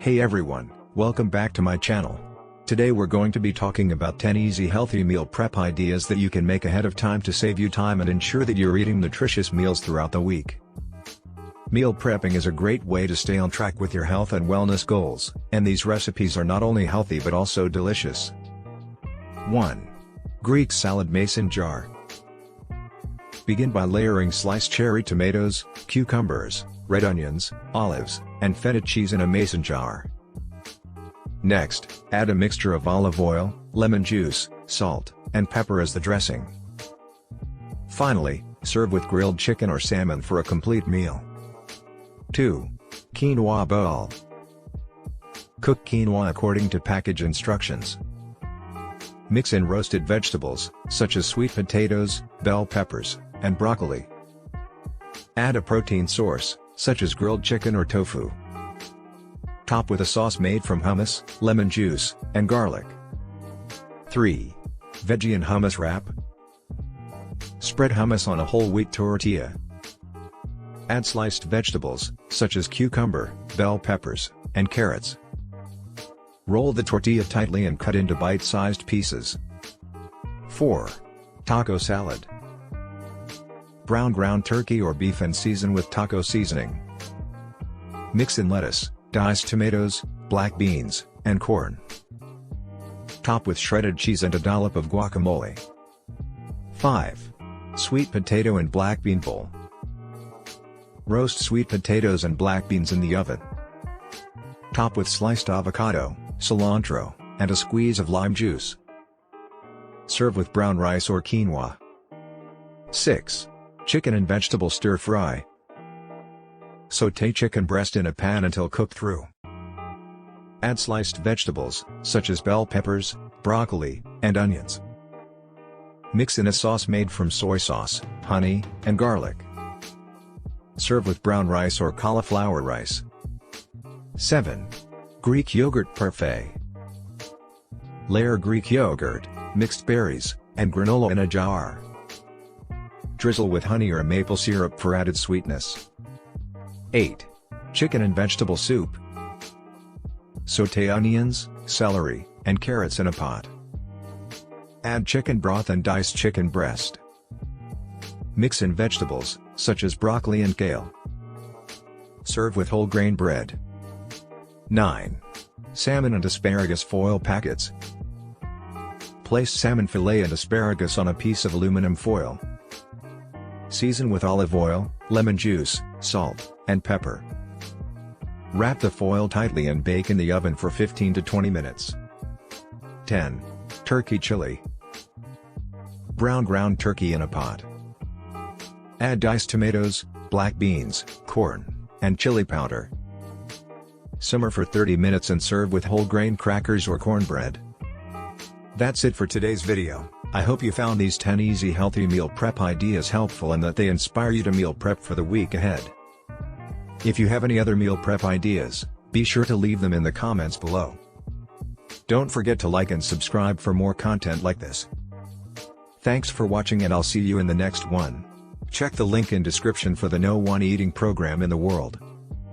Hey everyone, welcome back to my channel. Today we're going to be talking about 10 easy healthy meal prep ideas that you can make ahead of time to save you time and ensure that you're eating nutritious meals throughout the week. Meal prepping is a great way to stay on track with your health and wellness goals, and these recipes are not only healthy but also delicious. 1. Greek salad mason jar. Begin by layering sliced cherry tomatoes, cucumbers, red onions, olives, and feta cheese in a mason jar. Next, add a mixture of olive oil, lemon juice, salt, and pepper as the dressing. Finally, serve with grilled chicken or salmon for a complete meal. 2. Quinoa bowl. Cook quinoa according to package instructions. Mix in roasted vegetables, such as sweet potatoes, bell peppers, and broccoli. Add a protein source, such as grilled chicken or tofu. Top with a sauce made from hummus, lemon juice, and garlic. 3. Veggie and hummus wrap. Spread hummus on a whole wheat tortilla. Add sliced vegetables, such as cucumber, bell peppers, and carrots. Roll the tortilla tightly and cut into bite-sized pieces. 4. Taco salad. Brown ground turkey or beef and season with taco seasoning. Mix in lettuce, diced tomatoes, black beans, and corn. Top with shredded cheese and a dollop of guacamole. 5. Sweet potato and black bean bowl. Roast sweet potatoes and black beans in the oven. Top with sliced avocado, cilantro, and a squeeze of lime juice. Serve with brown rice or quinoa. 6. Chicken and vegetable stir fry. Sauté chicken breast in a pan until cooked through. Add sliced vegetables, such as bell peppers, broccoli, and onions. Mix in a sauce made from soy sauce, honey, and garlic. Serve with brown rice or cauliflower rice. 7. Greek yogurt parfait. Layer Greek yogurt, mixed berries, and granola in a jar. Drizzle with honey or maple syrup for added sweetness. 8. Chicken and vegetable soup. Sauté onions, celery, and carrots in a pot. Add chicken broth and diced chicken breast. Mix in vegetables, such as broccoli and kale. Serve with whole grain bread. 9. Salmon and asparagus foil packets. Place salmon fillet and asparagus on a piece of aluminum foil. Season with olive oil, lemon juice, salt, and pepper. Wrap the foil tightly and bake in the oven for 15 to 20 minutes. 10. Turkey chili. Brown ground turkey in a pot. Add diced tomatoes, black beans, corn, and chili powder. Simmer for 30 minutes and serve with whole grain crackers or cornbread. That's it for today's video. I hope you found these 10 easy healthy meal prep ideas helpful and that they inspire you to meal prep for the week ahead. If you have any other meal prep ideas, be sure to leave them in the comments below. Don't forget to like and subscribe for more content like this. Thanks for watching and I'll see you in the next one. Check the link in description for the No One Eating program in the world.